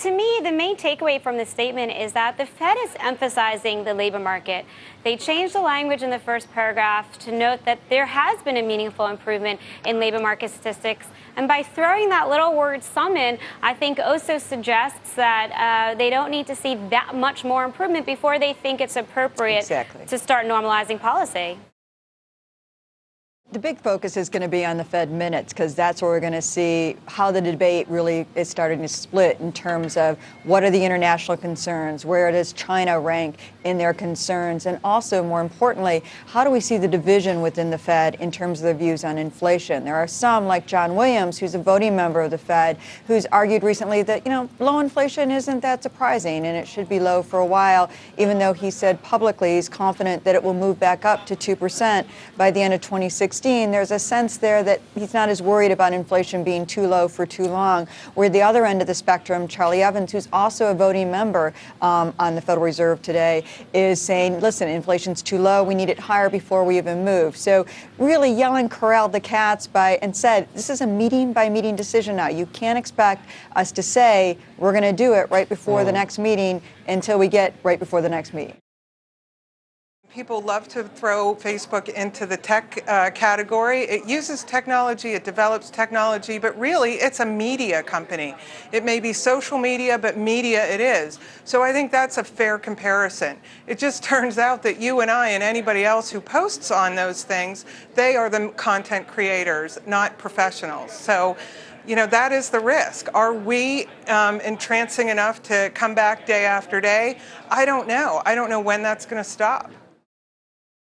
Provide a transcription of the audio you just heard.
To me, the main takeaway from this statement is that the Fed is emphasizing the labor market. They changed the language in the first paragraph to note that there has been a meaningful improvement in labor market statistics. And by throwing that little word "some" in, I think also suggests that they don't need to see that much more improvement before they think it's appropriate to start normalizing policy. The big focus is going to be on the Fed minutes, because that's where we're going to see how the debate really is starting to split in terms of what are the international concerns, where does China rank in their concerns, and also, more importantly, how do we see the division within the Fed in terms of their views on inflation? There are some, like John Williams, who's a voting member of the Fed, who's argued recently that, low inflation isn't that surprising and it should be low for a while, even though he said publicly he's confident that it will move back up to 2% by the end of 2016. There's a sense there that he's not as worried about inflation being too low for too long. Where at the other end of the spectrum, Charlie Evans, who's also a voting member on the Federal Reserve today, is saying, listen, inflation's too low. We need it higher before we even move. So really Yellen corralled the cats and said, this is a meeting-by-meeting decision now. You can't expect us to say we're going to do it right before the next meeting until we get right before the next meeting. People love to throw Facebook into the tech category. It uses technology, it develops technology, but really it's a media company. It may be social media, but media it is. So I think that's a fair comparison. It just turns out that you and I and anybody else who posts on those things, they are the content creators, not professionals. So, that is the risk. Are we entrancing enough to come back day after day? I don't know. I don't know when that's going to stop.